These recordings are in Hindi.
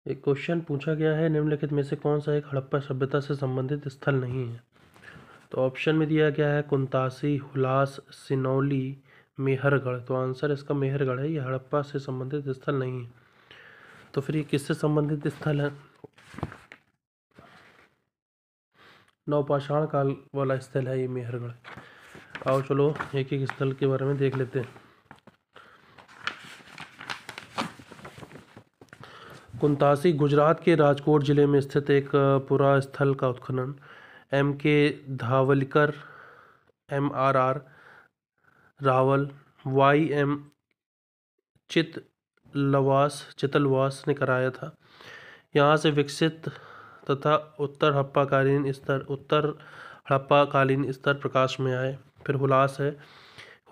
एक क्वेश्चन पूछा गया है, निम्नलिखित में से कौन सा एक हड़प्पा सभ्यता से संबंधित स्थल नहीं है। तो ऑप्शन में दिया गया है कुंतासी, हुलास, सिनौली, मेहरगढ़। तो आंसर इसका मेहरगढ़ है, ये हड़प्पा से संबंधित स्थल नहीं है। तो फिर ये किससे संबंधित स्थल है? नवपाषाण काल वाला स्थल है ये मेहरगढ़। आओ चलो एक एक स्थल के बारे में देख लेते हैं। कुंतासी गुजरात के राजकोट जिले में स्थित एक पुरा स्थल का उत्खनन M.K. धावलकर, M.R.R. रावल, Y.M. चितलवास ने कराया था। यहाँ से विकसित तथा उत्तर हड़प्पाकालीन स्तर प्रकाश में आए। फिर हुलास है।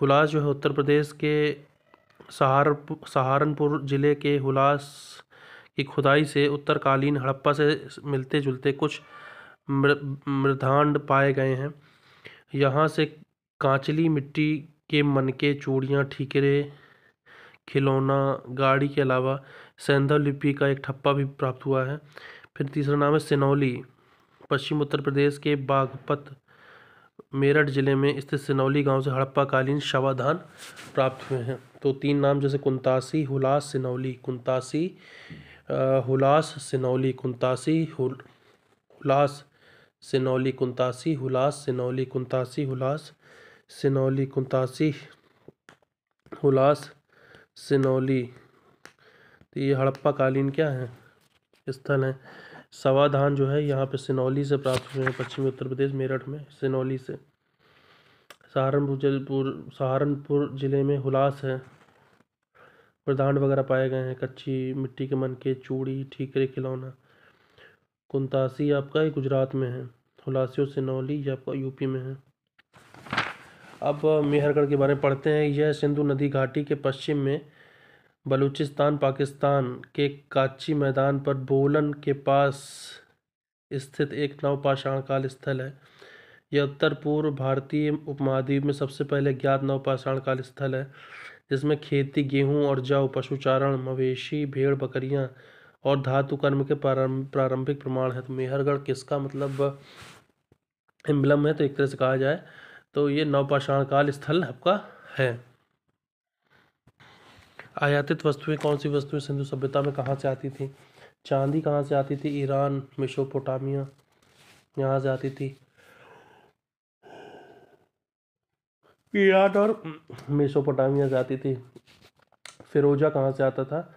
हुलास जो है उत्तर प्रदेश के सहारनपुर जिले के हुलास की खुदाई से उत्तरकालीन हड़प्पा से मिलते जुलते कुछ मृदांड पाए गए हैं। यहाँ से कांचली मिट्टी के मनके, चूड़ियाँ, ठीकरे, खिलौना, गाड़ी के अलावा सैंधव लिपि का एक ठप्पा भी प्राप्त हुआ है। फिर तीसरा नाम है सिनौली। पश्चिम उत्तर प्रदेश के बागपत मेरठ जिले में स्थित सिनौली गांव से हड़प्पाकालीन शवाधान प्राप्त हुए हैं। तो तीन नाम जैसे कुंतासी, हुलास, सिनौली। कुंतासी, हुलास, सिनौली। कुंतासी, हुलास, सिनौली। कुंतासी, हुलास, सिनौली। कुंतासी, हुलास, सिनौली। कुंतासी, हुलास, सिनौली। तो ये हड़प्पाकालीन क्या है? स्थल है। शवाधान जो है यहाँ पे सिनौली से प्राप्त हुए हैं, पश्चिमी उत्तर प्रदेश मेरठ में सिनौली से। सहारनपुर जिले में हुलास है। मृदांड वगैरह पाए गए हैं, कच्ची मिट्टी के मनके, चूड़ी, ठीकरे, खिलौना। कुंतासी आपका ही गुजरात में है। हुलासियो सिनौली ये आपका यूपी में है। अब मेहरगढ़ के बारे में पढ़ते हैं। यह सिंधु नदी घाटी के पश्चिम में बलूचिस्तान पाकिस्तान के काची मैदान पर बोलन के पास स्थित एक नवपाषाण काल स्थल है। यह उत्तर पूर्व भारतीय उपमहाद्वीप में सबसे पहले ज्ञात नवपाषाण काल स्थल है, जिसमें खेती, गेहूं और जौ, पशुचारण, मवेशी, भेड़ बकरियां और धातु कर्म के प्रारंभिक प्रमाण है। तो मेहरगढ़ किसका मतलब एम्बलम है? तो एक तरह से कहा जाए तो ये नवपाषाण काल स्थल आपका है। आयातित वस्तुएं, कौन सी वस्तुएं सिंधु सभ्यता में कहाँ से आती थी? चांदी कहाँ से आती थी? ईरान, मेसोपोटामिया, यहाँ से आती थी। ईरान और मेसोपोटामिया से आती थी। फिरोजा कहाँ से आता था?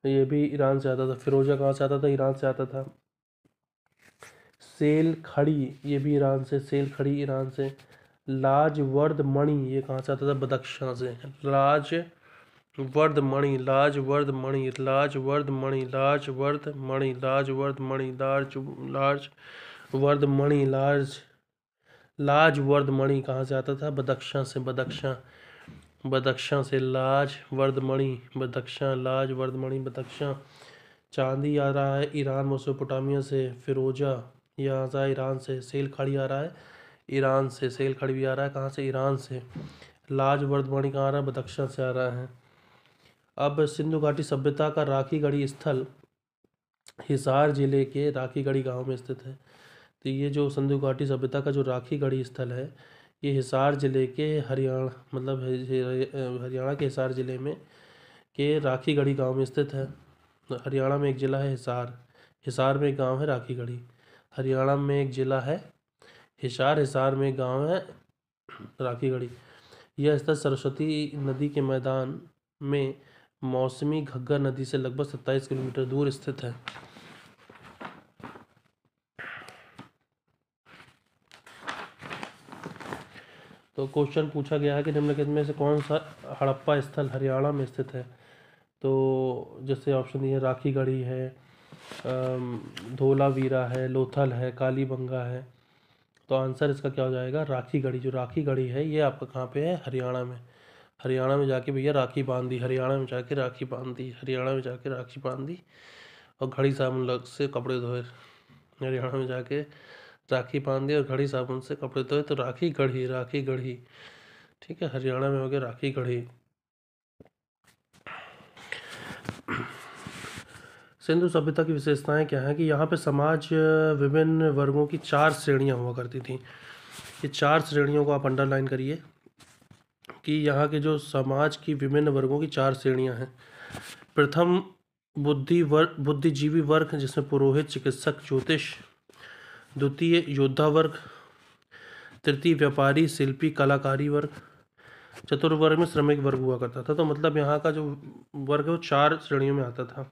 ये भी ईरान से आता था। फिरोजा कहाँ से आता था? ईरान से आता था। सेल खड़ी, ये भी ईरान से। सेल खड़ी ईरान से। लाजवर्द मणि, ये कहाँ से आता था? बदख्शां से। लाजवर्द मणि, लाजवर्द मणि, लाजवर्द मणि, लाजवर्द मणि, लाजवर्द मणि, लाजवर्द मणि, लाजवर्द मणि कहाँ से आता था? बदख्शां से। बदख्शां से लाजवर्द मणि, बदख्शां, लाजवर्द मणि, बदख्शां। चांदी आ रहा है ईरान, मेसोपोटामिया से। फिरोजा यहाँ से ईरान से। सेल खड़ी आ रहा है ईरान से। सेल खड़ी भी आ रहा है कहाँ से? ईरान से। लाजवर्द मणि कहाँ आ रहा है? बदख्शां से आ रहा है। अब सिंधु घाटी सभ्यता का राखीगढ़ी स्थल हिसार जिले के राखीगढ़ी गांव में स्थित है। तो ये जो सिंधु घाटी सभ्यता का जो राखीगढ़ी स्थल है, ये हिसार जिले के हरियाणा के हिसार जिले में के राखीगढ़ी गांव में स्थित है। हरियाणा में एक जिला है हिसार, हिसार में एक गांव है राखीगढ़ी। हरियाणा में एक जिला है हिसार, हिसार में एक गांव है राखीगढ़ी। यह स्थल सरस्वती नदी के मैदान में मौसमी घग्गर नदी से लगभग 27 किलोमीटर दूर स्थित है। तो क्वेश्चन पूछा गया है कि निम्नलिखित में से कौन सा हड़प्पा स्थल हरियाणा में स्थित है? तो जैसे ऑप्शन दिए राखीगढ़ी है, धोलावीरा है, लोथल है, कालीबंगा है। तो आंसर इसका क्या हो जाएगा? राखीगढ़ी। जो राखीगढ़ी है ये आपका कहाँ पे है? हरियाणा में। हरियाणा में जाके भैया राखी बांधी, हरियाणा में जाके राखी बांधी, हरियाणा में जाके राखी बांधी और घड़ी साबुन लग से कपड़े धोए। हरियाणा में जाके राखी बांधी और घड़ी साबुन से कपड़े धोए। तो राखी गढ़ी, राखी गढ़ी, ठीक है, हरियाणा में हो गया राखी गढ़ी। सिंधु सभ्यता की विशेषताएं क्या हैं कि यहाँ पे समाज विभिन्न वर्गों की 4 श्रेणियाँ हुआ करती थी। ये 4 श्रेणियों को आप अंडरलाइन करिए कि यहाँ के जो समाज की विभिन्न वर्गों की 4 श्रेणियाँ हैं। प्रथम बुद्धिजीवी वर्ग, जिसमें पुरोहित, चिकित्सक, ज्योतिष। द्वितीय योद्धा वर्ग। तृतीय व्यापारी, शिल्पी, कलाकारी वर्ग। चतुर्थ वर्ग में श्रमिक वर्ग हुआ करता था। तो मतलब यहाँ का जो वर्ग है वो 4 श्रेणियों में आता था।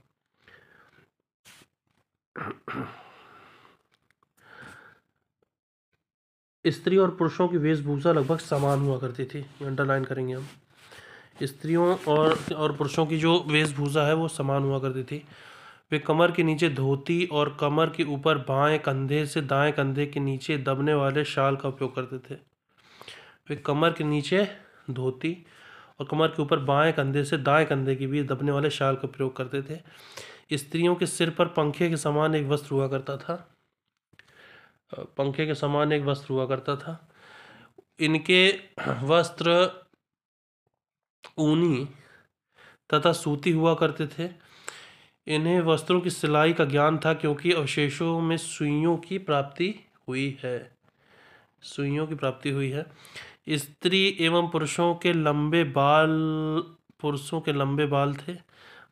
स्त्री और पुरुषों की वेशभूषा लगभग समान हुआ करती थी, अंडरलाइन करेंगे हम। स्त्रियों और पुरुषों की जो वेशभूषा है वो समान हुआ करती थी। वे कमर के नीचे धोती और कमर के ऊपर बाएं कंधे से दाएं कंधे के नीचे दबने वाले शाल का उपयोग करते थे। वे कमर के नीचे धोती और कमर के ऊपर बाएं कंधे से दाएं कंधे के बीच दबने वाले शाल का प्रयोग करते थे। स्त्रियों के सिर पर पंखे के समान एक वस्त्र हुआ करता था। पंखे के समान एक वस्त्र हुआ करता था। इनके वस्त्र ऊनी तथा सूती हुआ करते थे। इन्हें वस्त्रों की सिलाई का ज्ञान था क्योंकि अवशेषों में सुइयों की प्राप्ति हुई है। सुइयों की प्राप्ति हुई है। स्त्री एवं पुरुषों के लंबे बाल थे।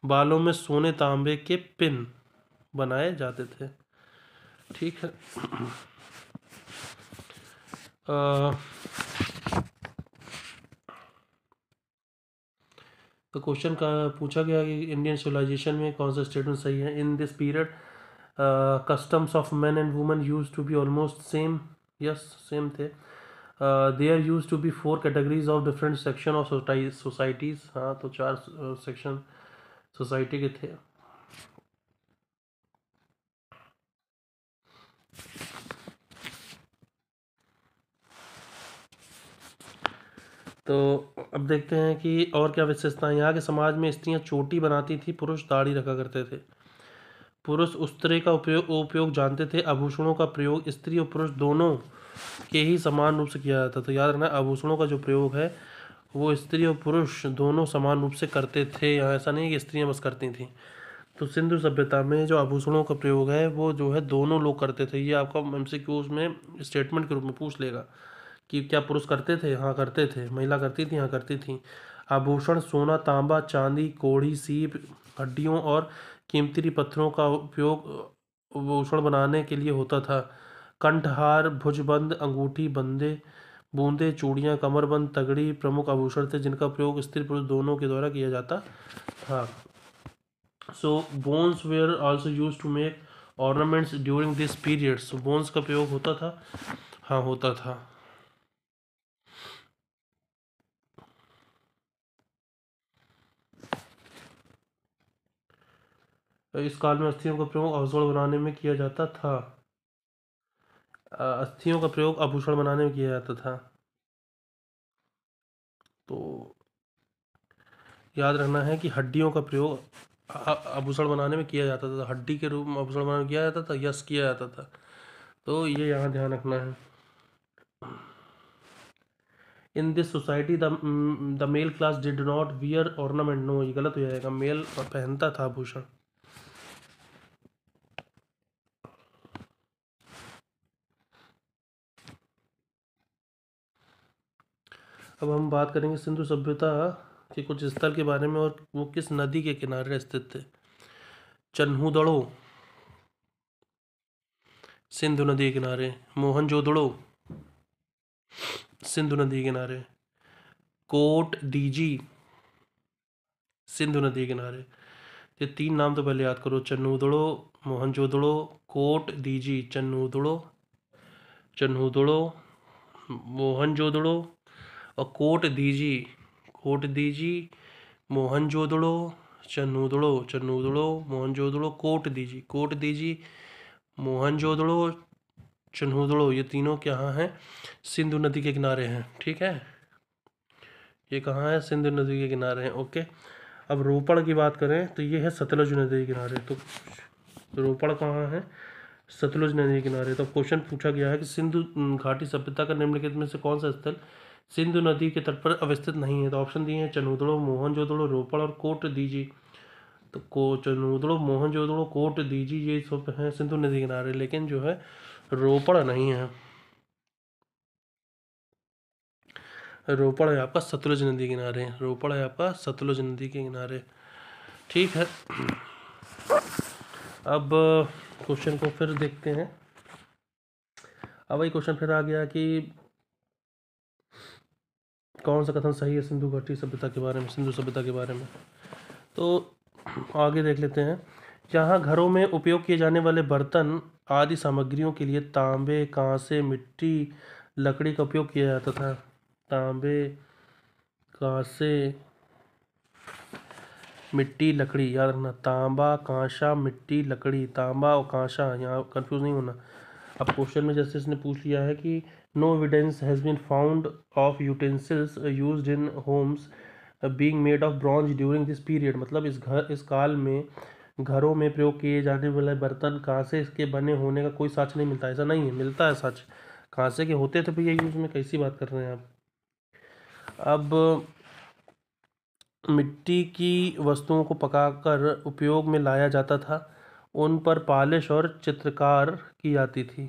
बालों में सोने तांबे के पिन बनाए जाते थे। ठीक है। तो क्वेश्चन का पूछा गया कि इंडियन सिविलाइजेशन में कौन सा स्टेटमेंट सही है। In this period customs of men and women used to be almost same. Yes, same थे। there used to be 4 categories of different section of societies. हाँ, तो 4 सेक्शन सोसाइटी के थे। तो अब देखते हैं कि और क्या विशेषताएं। यहाँ के समाज में स्त्रियां चोटी बनाती थी, पुरुष दाढ़ी रखा करते थे। पुरुष उस्तरे का उपयोग जानते थे। आभूषणों का प्रयोग स्त्री और पुरुष दोनों के ही समान रूप से किया जाता था। तो याद रखना, आभूषणों का जो प्रयोग है वो स्त्री और पुरुष दोनों समान रूप से करते थे। यहाँ ऐसा नहीं कि स्त्रियाँ बस करती थीं। तो सिंधु सभ्यता में जो आभूषणों का प्रयोग है वो जो है दोनों लोग करते थे। ये आपका MCQs में स्टेटमेंट के रूप में पूछ लेगा कि क्या पुरुष करते थे। हाँ, करते थे। महिला करती थी। हाँ, करती थी। आभूषण सोना, तांबा, चांदी, कोढ़ी, सीप, हड्डियों और कीमती पत्थरों का उपयोग आभूषण बनाने के लिए होता था। कंठहार, भुजबंद, अंगूठी, बूंदे, चूड़ियाँ, कमरबंद, तगड़ी प्रमुख आभूषण थे जिनका प्रयोग स्त्री पुरुष दोनों के द्वारा किया जाता था। So bones were also used to make ornaments during this period. So bones का प्रयोग होता था। हाँ, होता था। इस काल में अस्थियों का प्रयोग आभूषण बनाने में किया जाता था। अस्थियों का प्रयोग आभूषण बनाने में किया जाता था। तो याद रखना है कि हड्डियों का प्रयोग आभूषण बनाने में किया जाता था। हड्डी के रूप में आभूषण बनाने में किया जाता था। यस, किया जाता था। तो ये यहाँ ध्यान रखना है। In this society the male class did not wear ornament. No, ये गलत हो जाएगा। मेल पहनता था आभूषण। अब हम बात करेंगे सिंधु सभ्यता के कुछ स्थल के बारे में और वो किस नदी के किनारे स्थित थे। चन्हूदड़ो, सिंधु नदी के किनारे। मोहनजोदड़ो, सिंधु नदी के किनारे। कोट डीजी, सिंधु नदी के किनारे। ये 3 नाम तो पहले याद करो। चन्हूदड़ो, मोहनजोदड़ो, कोट डीजी। चन्हूदड़ो, मोहनजोदड़ो और कोट दीजी, मोहनजोदड़ो, चन्हूदड़ो, मोहनजोदड़ो, कोट दीजी, मोहनजोदड़ो, चन्हूदड़ो। ये तीनों कहाँ हैं? सिंधु नदी के किनारे हैं। ठीक है, ये कहाँ है? सिंधु नदी के किनारे हैं। ओके। अब रोपड़ की बात करें तो ये है सतलुज नदी के किनारे। तो रोपड़ कहाँ है? सतलुज नदी के किनारे। तो क्वेश्चन पूछा गया है कि सिंधु घाटी सभ्यता का निम्नलिखित में से कौन सा स्थल सिंधु नदी के तट पर अवस्थित नहीं है। तो ऑप्शन दिए हैं चन्हूदड़ो, मोहनजोदड़ो, रोपड़ और कोट दीजी। तो कोचनूदड़ो मोहनजोदड़ो कोट दीजी ये सब हैं सिंधु नदी किनारे, लेकिन जो है रोपड़ नहीं है। रोपड़ है आपका सतलुज नदी किनारे, रोपड़ है आपका सतलुज नदी के किनारे। ठीक है, अब क्वेश्चन को फिर देखते हैं। अब वही क्वेश्चन फिर आ गया कि कौन सा कथन सही है सिंधु घाटी सभ्यता के बारे में, सिंधु सभ्यता के बारे में। तो आगे देख लेते हैं। जहाँ घरों में उपयोग किए जाने वाले बर्तन आदि सामग्रियों के लिए तांबे, कांसे, मिट्टी, लकड़ी का उपयोग किया जाता था। तांबे, कांसे, मिट्टी, लकड़ी, याद रखना। तांबा, कांसा, मिट्टी, लकड़ी। तांबा और कांसा, यहाँ कंफ्यूज नहीं होना। अब क्वेश्चन में जैसे इसने पूछ लिया है कि no evidence has been found of utensils used in homes being made of bronze during this period, मतलब इस काल में घरों में प्रयोग किए जाने वाले बर्तन कांसे के बने होने का कोई साक्ष्य नहीं मिलता। ऐसा नहीं है, मिलता है साक्ष्य, कांसे के होते थे भैया यूज में, कैसी बात कर रहे हैं आप। अब मिट्टी की वस्तुओं को पकाकर उपयोग में लाया जाता था, उन पर पॉलिश और चित्रकार की जाती थी।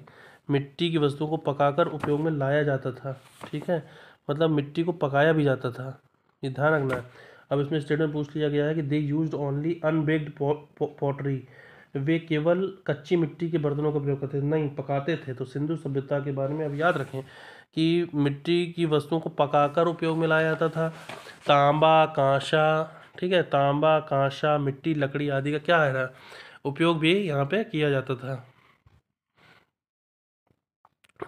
मिट्टी की वस्तुओं को पकाकर उपयोग में लाया जाता था, ठीक है, मतलब मिट्टी को पकाया भी जाता था, ये ध्यान रखना है। अब इसमें स्टेटमेंट पूछ लिया गया है कि दे यूज्ड ओनली अनबेक्ड पॉटरी, वे केवल कच्ची मिट्टी के बर्तनों का प्रयोग करते थे, नहीं पकाते थे। तो सिंधु सभ्यता के बारे में अब याद रखें कि मिट्टी की वस्तुओं को पकाकर उपयोग में लाया जाता था। तांबा, कांसा, ठीक है, तांबा, कांसा, मिट्टी, लकड़ी आदि का क्या है ना उपयोग भी यहाँ पे किया जाता था।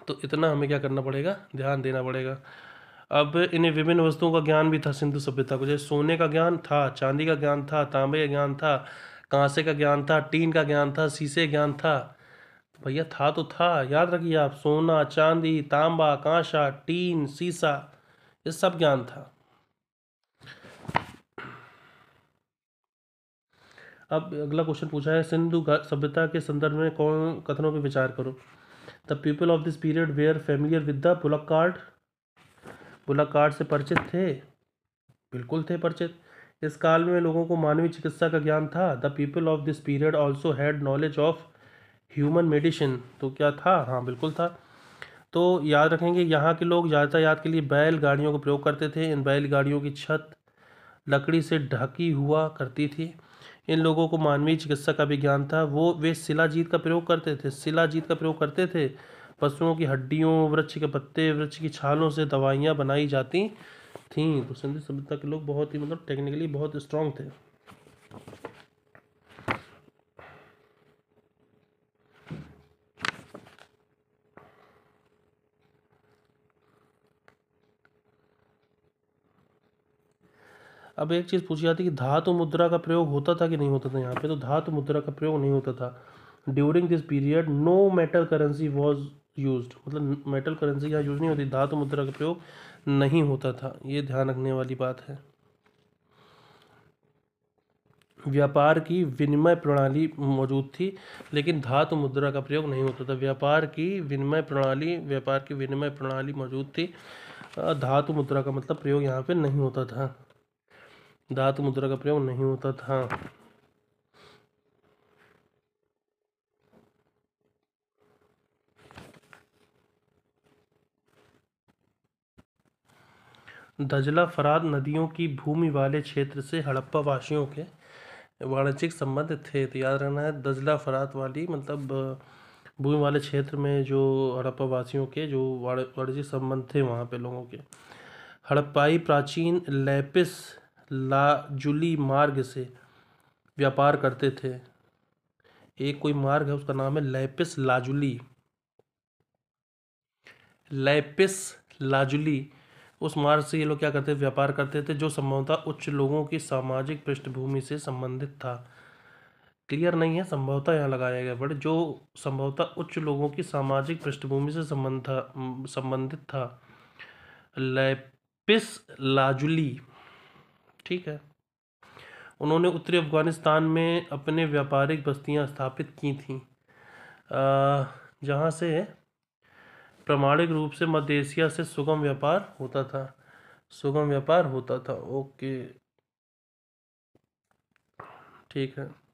तो इतना हमें क्या करना पड़ेगा, ध्यान देना पड़ेगा। अब इन्हें विभिन्न वस्तुओं का ज्ञान भी था सिंधु सभ्यता को, जैसे सोने का ज्ञान था, चांदी का ज्ञान था, तांबे का ज्ञान था, कांसे का ज्ञान था, टीन का ज्ञान था, शीशे ज्ञान था। तो भैया था तो था, याद रखिए आप, सोना, चांदी, तांबा, कांसा, टीन, शीशा, ये सब ज्ञान था। अब अगला क्वेश्चन पूछा है सिंधु सभ्यता के संदर्भ में कौन कथनों पर विचार करो। The people of this period were familiar with the bullock cart, bullock cart से परिचित थे, बिल्कुल थे परिचित। इस काल में लोगों को मानवीय चिकित्सा का ज्ञान था। The people of this period also had knowledge of human medicine, तो क्या था, हाँ बिल्कुल था। तो याद रखेंगे यहाँ के लोग यातायात के लिए बैल गाड़ियों का प्रयोग करते थे। इन बैल गाड़ियों की छत लकड़ी से ढकी हुआ करती थी। इन लोगों को मानवीय चिकित्सा का भी ज्ञान था। वे शिलाजीत का प्रयोग करते थे, शिलाजीत का प्रयोग करते थे। पशुओं की हड्डियों, वृक्ष के पत्ते, वृक्ष की छालों से दवाइयाँ बनाई जाती थीं। तो सिंधु सभ्यता के लोग बहुत ही मतलब टेक्निकली बहुत स्ट्रांग थे। अब एक चीज़ पूछी जाती है कि धातु मुद्रा का प्रयोग होता था कि नहीं होता था। यहाँ पे तो धातु मुद्रा का प्रयोग नहीं होता था। During this period no metal currency was used, मतलब मेटल करेंसी यहाँ यूज नहीं होती, धातु मुद्रा का प्रयोग नहीं होता था, ये ध्यान रखने वाली बात है। व्यापार की विनिमय प्रणाली मौजूद थी, लेकिन धातु मुद्रा का प्रयोग नहीं होता था। व्यापार की विनिमय प्रणाली मौजूद थी, धातु मुद्रा का मतलब प्रयोग यहाँ पे नहीं होता था, धातु मुद्रा का प्रयोग नहीं होता था। दजला फरात नदियों की भूमि वाले क्षेत्र से हड़प्पा वासियों के वाणिज्यिक संबंध थे। तो याद रखना है, दजला फरात वाली मतलब भूमि वाले क्षेत्र में जो हड़प्पा वासियों के जो वाणिज्यिक संबंध थे वहाँ पे लोगों के। हड़प्पाई प्राचीन लैपिस लाजुली मार्ग से व्यापार करते थे। एक कोई मार्ग है उसका नाम है लैपिस लाजुली, लैपिस लाजुली, उस मार्ग से ये लोग क्या करते थे, व्यापार करते थे, जो संभवतः उच्च लोगों की सामाजिक पृष्ठभूमि से संबंधित था। क्लियर नहीं है, संभवतः यहाँ लगाया गया, बट जो संभवतः उच्च लोगों की सामाजिक पृष्ठभूमि से संबंधित था। लैपिस लाजुली, ठीक है। उन्होंने उत्तरी अफगानिस्तान में अपने व्यापारिक बस्तियां स्थापित की थीं, जहाँ से प्रामाणिक रूप से मध्य एशिया से सुगम व्यापार होता था, सुगम व्यापार होता था। ओके, ठीक है।